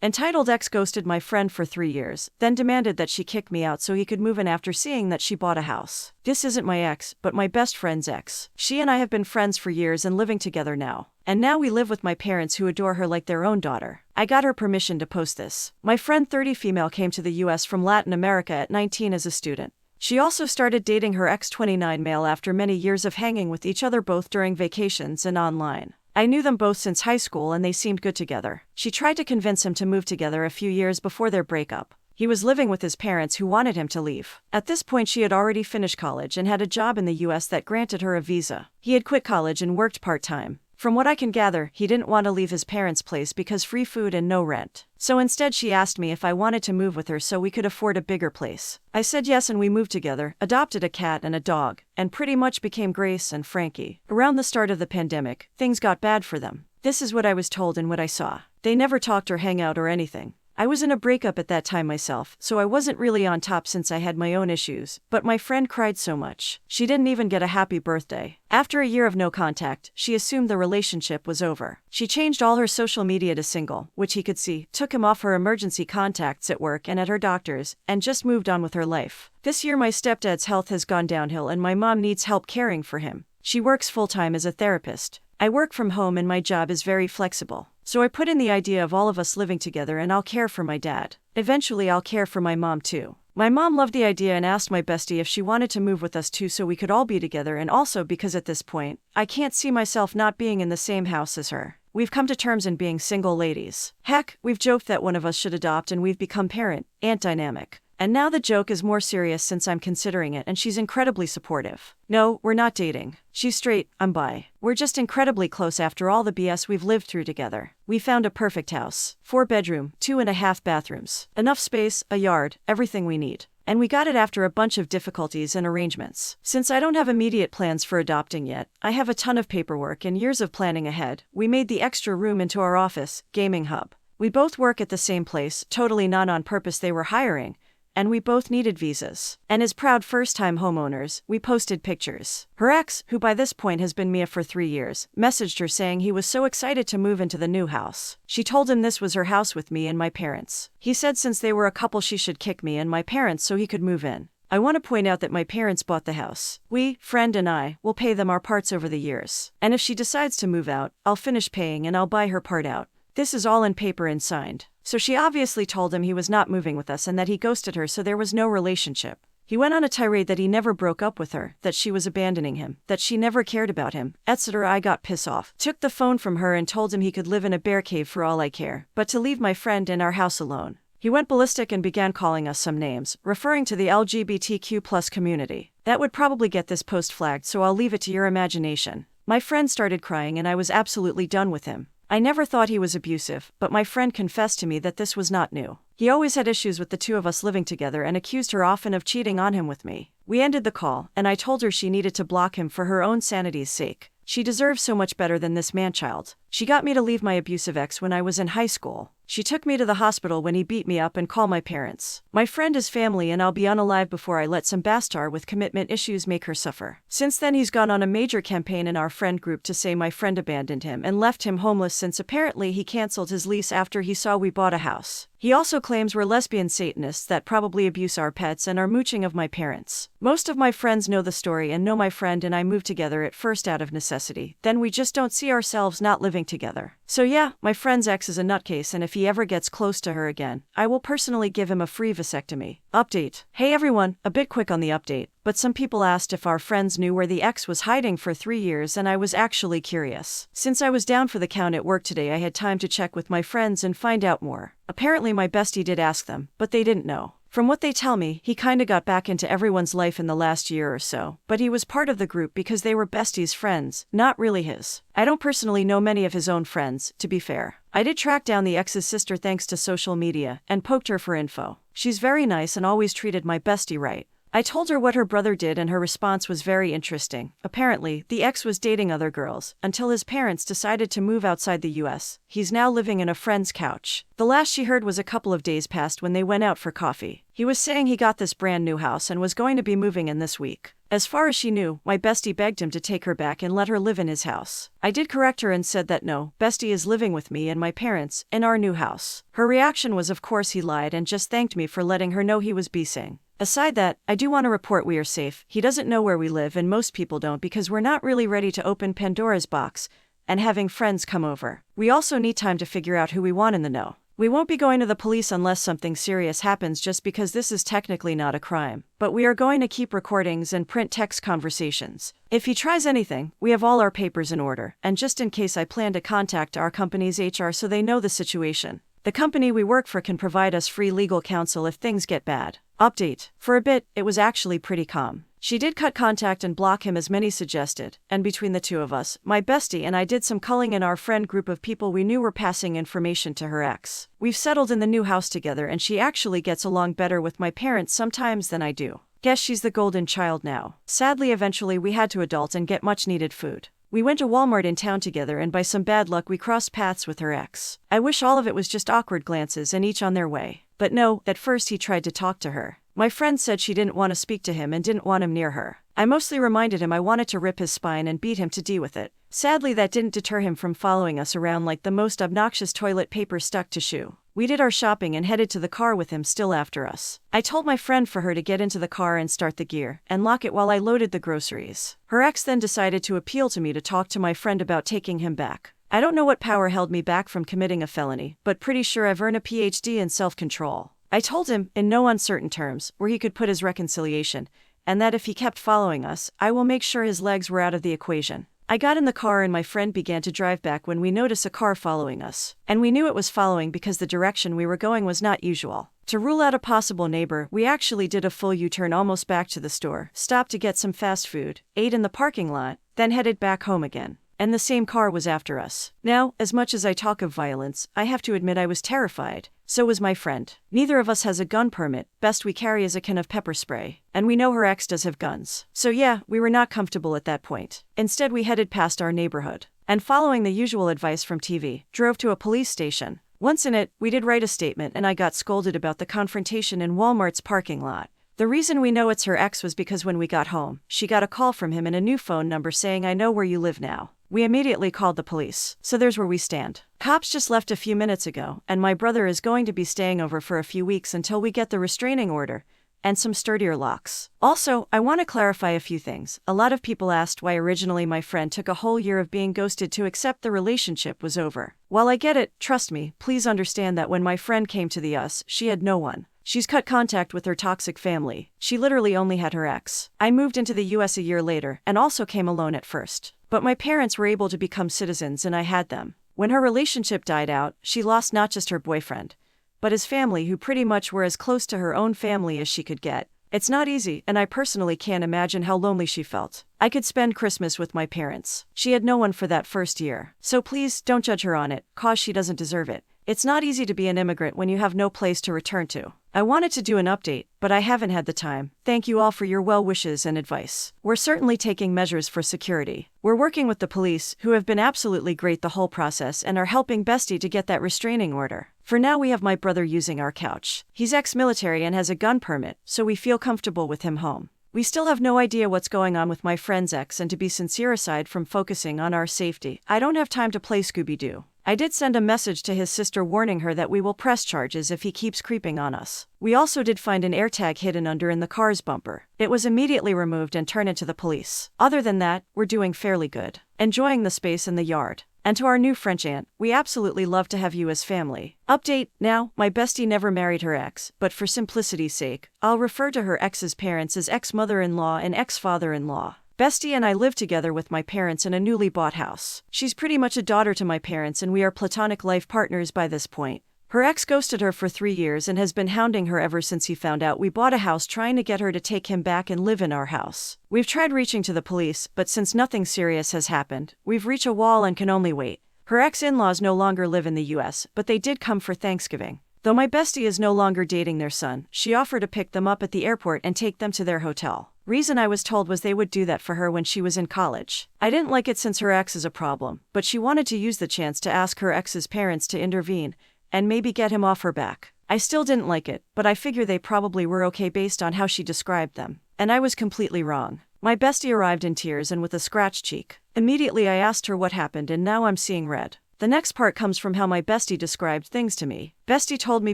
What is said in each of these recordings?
Entitled ex ghosted my friend for 3 years, then demanded that she kick me out so he could move in after seeing that she bought a house. This isn't my ex, but my best friend's ex. She and I have been friends for years and living together now. And now we live with my parents who adore her like their own daughter. I got her permission to post this. My friend 30 female came to the US from Latin America at 19 as a student. She also started dating her ex 29 male after many years of hanging with each other both during vacations and online. I knew them both since high school and they seemed good together. She tried to convince him to move together a few years before their breakup. He was living with his parents who wanted him to leave. At this point she had already finished college and had a job in the US that granted her a visa. He had quit college and worked part-time. From what I can gather, he didn't want to leave his parents' place because free food and no rent. So instead she asked me if I wanted to move with her so we could afford a bigger place. I said yes and we moved together, adopted a cat and a dog, and pretty much became Grace and Frankie. Around the start of the pandemic, things got bad for them. This is what I was told and what I saw. They never talked or hang out or anything. I was in a breakup at that time myself, so I wasn't really on top since I had my own issues, but my friend cried so much. She didn't even get a happy birthday. After a year of no contact, she assumed the relationship was over. She changed all her social media to single, which he could see, took him off her emergency contacts at work and at her doctor's, and just moved on with her life. This year my stepdad's health has gone downhill and my mom needs help caring for him. She works full-time as a therapist. I work from home and my job is very flexible. So I put in the idea of all of us living together and I'll care for my dad. Eventually I'll care for my mom too. My mom loved the idea and asked my bestie if she wanted to move with us too so we could all be together, and also because at this point, I can't see myself not being in the same house as her. We've come to terms in being single ladies. Heck, we've joked that one of us should adopt and we've become aunt dynamic. And now the joke is more serious since I'm considering it and she's incredibly supportive. No, we're not dating. She's straight, I'm bi. We're just incredibly close after all the BS we've lived through together. We found a perfect house. 4-bedroom, 2.5 bathrooms. Enough space, a yard, everything we need. And we got it after a bunch of difficulties and arrangements. Since I don't have immediate plans for adopting yet, I have a ton of paperwork and years of planning ahead. We made the extra room into our office, gaming hub. We both work at the same place, totally not on purpose they were hiring. And we both needed visas. And as proud first-time homeowners, we posted pictures. Her ex, who by this point has been Mia for 3 years, messaged her saying he was so excited to move into the new house. She told him this was her house with me and my parents. He said since they were a couple she should kick me and my parents so he could move in. I want to point out that my parents bought the house. We, friend and I, will pay them our parts over the years. And if she decides to move out, I'll finish paying and I'll buy her part out. This is all in paper and signed. So she obviously told him he was not moving with us and that he ghosted her so there was no relationship. He went on a tirade that he never broke up with her, that she was abandoning him, that she never cared about him, etc. I got pissed off. Took the phone from her and told him he could live in a bear cave for all I care, but to leave my friend and our house alone. He went ballistic and began calling us some names, referring to the LGBTQ+ community. That would probably get this post flagged, so I'll leave it to your imagination. My friend started crying and I was absolutely done with him. I never thought he was abusive, but my friend confessed to me that this was not new. He always had issues with the two of us living together and accused her often of cheating on him with me. We ended the call, and I told her she needed to block him for her own sanity's sake. She deserves so much better than this man-child. She got me to leave my abusive ex when I was in high school. She took me to the hospital when he beat me up and called my parents. My friend is family and I'll be unalive before I let some bastard with commitment issues make her suffer. Since then he's gone on a major campaign in our friend group to say my friend abandoned him and left him homeless since apparently he canceled his lease after he saw we bought a house. He also claims we're lesbian Satanists that probably abuse our pets and are mooching of my parents. Most of my friends know the story and know my friend and I moved together at first out of necessity, then we just don't see ourselves not living together. So yeah, my friend's ex is a nutcase and if he ever gets close to her again, I will personally give him a free vasectomy. Update. Hey everyone, a bit quick on the update, but some people asked if our friends knew where the ex was hiding for 3 years and I was actually curious. Since I was down for the count at work today I had time to check with my friends and find out more. Apparently my bestie did ask them, but they didn't know. From what they tell me, he kinda got back into everyone's life in the last year or so, but he was part of the group because they were besties' friends, not really his. I don't personally know many of his own friends, to be fair. I did track down the ex's sister thanks to social media, and poked her for info. She's very nice and always treated my bestie right. I told her what her brother did and her response was very interesting. Apparently, the ex was dating other girls, until his parents decided to move outside the US. He's now living in a friend's couch. The last she heard was a couple of days past when they went out for coffee. He was saying he got this brand new house and was going to be moving in this week. As far as she knew, my bestie begged him to take her back and let her live in his house. I did correct her and said that no, bestie is living with me and my parents, in our new house. Her reaction was of course he lied and just thanked me for letting her know he was BSing. Aside that, I do want to report we are safe. He doesn't know where we live and most people don't because we're not really ready to open Pandora's box and having friends come over. We also need time to figure out who we want in the know. We won't be going to the police unless something serious happens just because this is technically not a crime. But we are going to keep recordings and print text conversations. If he tries anything, we have all our papers in order, and just in case I plan to contact our company's HR so they know the situation. The company we work for can provide us free legal counsel if things get bad. Update. For a bit, it was actually pretty calm. She did cut contact and block him as many suggested, and between the two of us, my bestie and I did some culling in our friend group of people we knew were passing information to her ex. We've settled in the new house together and she actually gets along better with my parents sometimes than I do. Guess she's the golden child now. Sadly, eventually we had to adult and get much needed food. We went to Walmart in town together and by some bad luck we crossed paths with her ex. I wish all of it was just awkward glances and each on their way. But no, at first he tried to talk to her. My friend said she didn't want to speak to him and didn't want him near her. I mostly reminded him I wanted to rip his spine and beat him to D with it. Sadly, that didn't deter him from following us around like the most obnoxious toilet paper stuck to shoe. We did our shopping and headed to the car with him still after us. I told my friend for her to get into the car and start the gear, and lock it while I loaded the groceries. Her ex then decided to appeal to me to talk to my friend about taking him back. I don't know what power held me back from committing a felony, but pretty sure I've earned a PhD in self-control. I told him, in no uncertain terms, where he could put his reconciliation, and that if he kept following us, I will make sure his legs were out of the equation. I got in the car and my friend began to drive back when we noticed a car following us. And we knew it was following because the direction we were going was not usual. To rule out a possible neighbor, we actually did a full U-turn almost back to the store, stopped to get some fast food, ate in the parking lot, then headed back home again. And the same car was after us. Now, as much as I talk of violence, I have to admit I was terrified. So was my friend. Neither of us has a gun permit, best we carry is a can of pepper spray. And we know her ex does have guns. So yeah, we were not comfortable at that point. Instead we headed past our neighborhood. And following the usual advice from TV, drove to a police station. Once in it, we did write a statement and I got scolded about the confrontation in Walmart's parking lot. The reason we know it's her ex was because when we got home, she got a call from him and a new phone number saying I know where you live now. We immediately called the police. So there's where we stand. Cops just left a few minutes ago, and my brother is going to be staying over for a few weeks until we get the restraining order and some sturdier locks. Also, I want to clarify a few things. A lot of people asked why originally my friend took a whole year of being ghosted to accept the relationship was over. While I get it, trust me, please understand that when my friend came to the US, she had no one. She's cut contact with her toxic family. She literally only had her ex. I moved into the US a year later, and also came alone at first. But my parents were able to become citizens and I had them. When her relationship died out, she lost not just her boyfriend, but his family who pretty much were as close to her own family as she could get. It's not easy, and I personally can't imagine how lonely she felt. I could spend Christmas with my parents. She had no one for that first year. So please, don't judge her on it, cause she doesn't deserve it. It's not easy to be an immigrant when you have no place to return to. I wanted to do an update, but I haven't had the time. Thank you all for your well wishes and advice. We're certainly taking measures for security. We're working with the police, who have been absolutely great the whole process and are helping Bestie to get that restraining order. For now we have my brother using our couch. He's ex-military and has a gun permit, so we feel comfortable with him home. We still have no idea what's going on with my friend's ex, and to be sincere, aside from focusing on our safety, I don't have time to play Scooby-Doo. I did send a message to his sister warning her that we will press charges if he keeps creeping on us. We also did find an AirTag hidden under in the car's bumper. It was immediately removed and turned into the police. Other than that, we're doing fairly good. Enjoying the space in the yard. And to our new French aunt, we absolutely love to have you as family. Update, now, my bestie never married her ex, but for simplicity's sake, I'll refer to her ex's parents as ex-mother-in-law and ex-father-in-law. Bestie and I live together with my parents in a newly bought house. She's pretty much a daughter to my parents and we are platonic life partners by this point. Her ex ghosted her for 3 years and has been hounding her ever since he found out we bought a house, trying to get her to take him back and live in our house. We've tried reaching to the police, but since nothing serious has happened, we've reached a wall and can only wait. Her ex-in-laws no longer live in the US, but they did come for Thanksgiving. Though my bestie is no longer dating their son, she offered to pick them up at the airport and take them to their hotel. Reason I was told was they would do that for her when she was in college. I didn't like it since her ex is a problem, but she wanted to use the chance to ask her ex's parents to intervene and maybe get him off her back. I still didn't like it, but I figure they probably were okay based on how she described them. And I was completely wrong. My bestie arrived in tears and with a scratched cheek. Immediately I asked her what happened, and now I'm seeing red. The next part comes from how my bestie described things to me. Bestie told me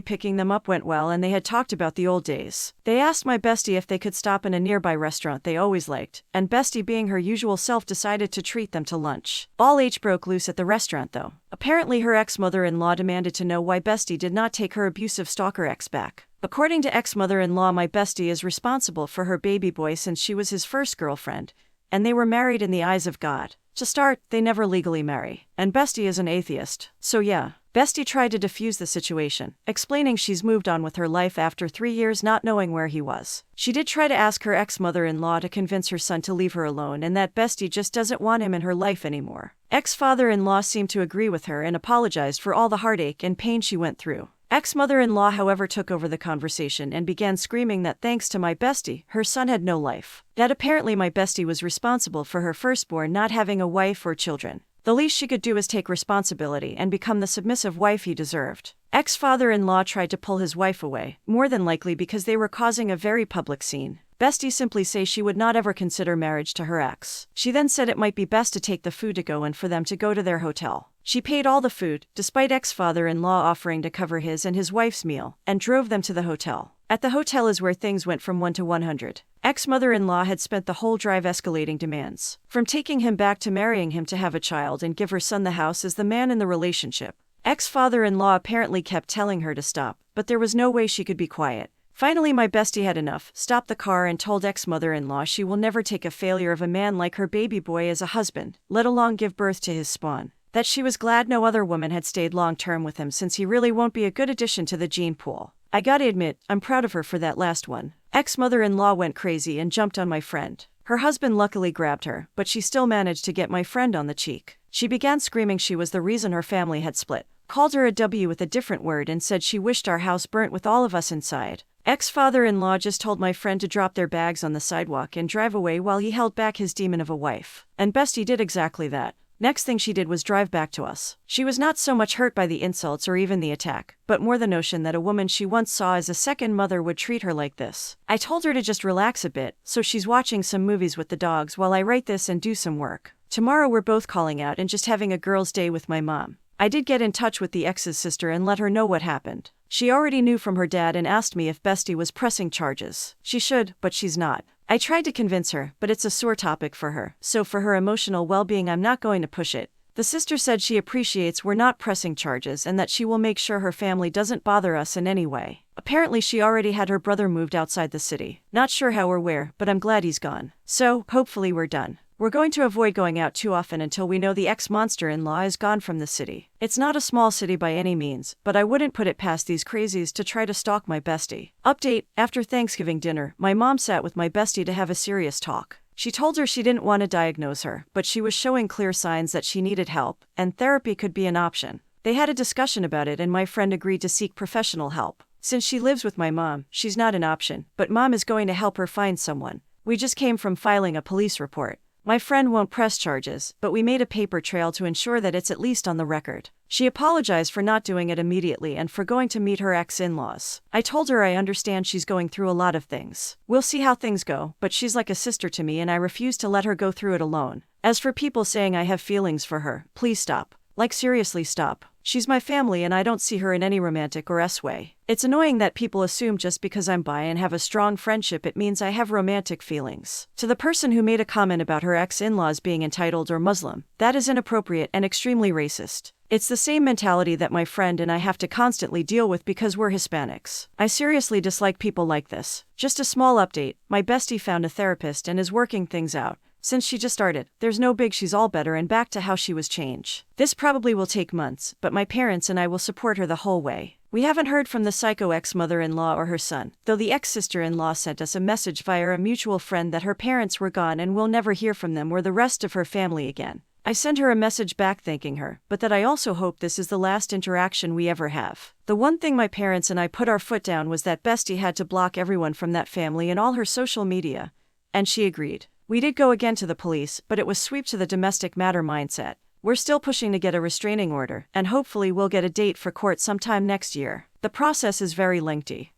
picking them up went well and they had talked about the old days. They asked my bestie if they could stop in a nearby restaurant they always liked, and bestie, being her usual self, decided to treat them to lunch. All H broke loose at the restaurant though. Apparently her ex-mother-in-law demanded to know why bestie did not take her abusive stalker ex back. According to ex-mother-in-law, my bestie is responsible for her baby boy since she was his first girlfriend, and they were married in the eyes of God. To start, they never legally marry. And bestie is an atheist. So yeah, bestie tried to defuse the situation, explaining she's moved on with her life after 3 years not knowing where he was. She did try to ask her ex-mother-in-law to convince her son to leave her alone and that bestie just doesn't want him in her life anymore. Ex-father-in-law seemed to agree with her and apologized for all the heartache and pain she went through. Ex-mother-in-law, however, took over the conversation and began screaming that thanks to my bestie, her son had no life. That apparently my bestie was responsible for her firstborn not having a wife or children. The least she could do is take responsibility and become the submissive wife he deserved. Ex-father-in-law tried to pull his wife away, more than likely because they were causing a very public scene. Bestie simply says she would not ever consider marriage to her ex. She then said it might be best to take the food to go and for them to go to their hotel. She paid all the food, despite ex-father-in-law offering to cover his and his wife's meal, and drove them to the hotel. At the hotel is where things went from 1 to 100. Ex-mother-in-law had spent the whole drive escalating demands, from taking him back to marrying him to have a child and give her son the house as the man in the relationship. Ex-father-in-law apparently kept telling her to stop, but there was no way she could be quiet. Finally, my bestie had enough, stopped the car and told ex-mother-in-law she will never take a failure of a man like her baby boy as a husband, let alone give birth to his spawn. That she was glad no other woman had stayed long-term with him since he really won't be a good addition to the gene pool. I gotta admit, I'm proud of her for that last one. Ex-mother-in-law went crazy and jumped on my friend. Her husband luckily grabbed her, but she still managed to get my friend on the cheek. She began screaming she was the reason her family had split, called her a W with a different word and said she wished our house burnt with all of us inside. Ex-father-in-law just told my friend to drop their bags on the sidewalk and drive away while he held back his demon of a wife. And bestie did exactly that. Next thing she did was drive back to us. She was not so much hurt by the insults or even the attack, but more the notion that a woman she once saw as a second mother would treat her like this. I told her to just relax a bit, so she's watching some movies with the dogs while I write this and do some work. Tomorrow we're both calling out and just having a girls' day with my mom. I did get in touch with the ex's sister and let her know what happened. She already knew from her dad and asked me if bestie was pressing charges. She should, but she's not. I tried to convince her, but it's a sore topic for her, so for her emotional well-being I'm not going to push it. The sister said she appreciates we're not pressing charges and that she will make sure her family doesn't bother us in any way. Apparently she already had her brother moved outside the city. Not sure how or where, but I'm glad he's gone. So, hopefully we're done. We're going to avoid going out too often until we know the ex-monster-in-law is gone from the city. It's not a small city by any means, but I wouldn't put it past these crazies to try to stalk my bestie. Update: after Thanksgiving dinner, my mom sat with my bestie to have a serious talk. She told her she didn't want to diagnose her, but she was showing clear signs that she needed help, and therapy could be an option. They had a discussion about it and my friend agreed to seek professional help. Since she lives with my mom, she's not an option, but mom is going to help her find someone. We just came from filing a police report. My friend won't press charges, but we made a paper trail to ensure that it's at least on the record. She apologized for not doing it immediately and for going to meet her ex-in-laws. I told her I understand she's going through a lot of things. We'll see how things go, but she's like a sister to me and I refuse to let her go through it alone. As for people saying I have feelings for her, please stop. Like seriously stop. She's my family and I don't see her in any romantic or way. It's annoying that people assume just because I'm bi and have a strong friendship it means I have romantic feelings. To the person who made a comment about her ex-in-laws being entitled or Muslim, that is inappropriate and extremely racist. It's the same mentality that my friend and I have to constantly deal with because we're Hispanics. I seriously dislike people like this. Just a small update, my bestie found a therapist and is working things out. Since she just started, there's no big she's all better and back to how she was changed. This probably will take months, but my parents and I will support her the whole way. We haven't heard from the psycho ex-mother-in-law or her son, though the ex-sister-in-law sent us a message via a mutual friend that her parents were gone and we'll never hear from them or the rest of her family again. I sent her a message back thanking her, but that I also hope this is the last interaction we ever have. The one thing my parents and I put our foot down was that bestie had to block everyone from that family and all her social media, and she agreed. We did go again to the police, but it was sweep to the domestic matter mindset. We're still pushing to get a restraining order, and hopefully we'll get a date for court sometime next year. The process is very lengthy.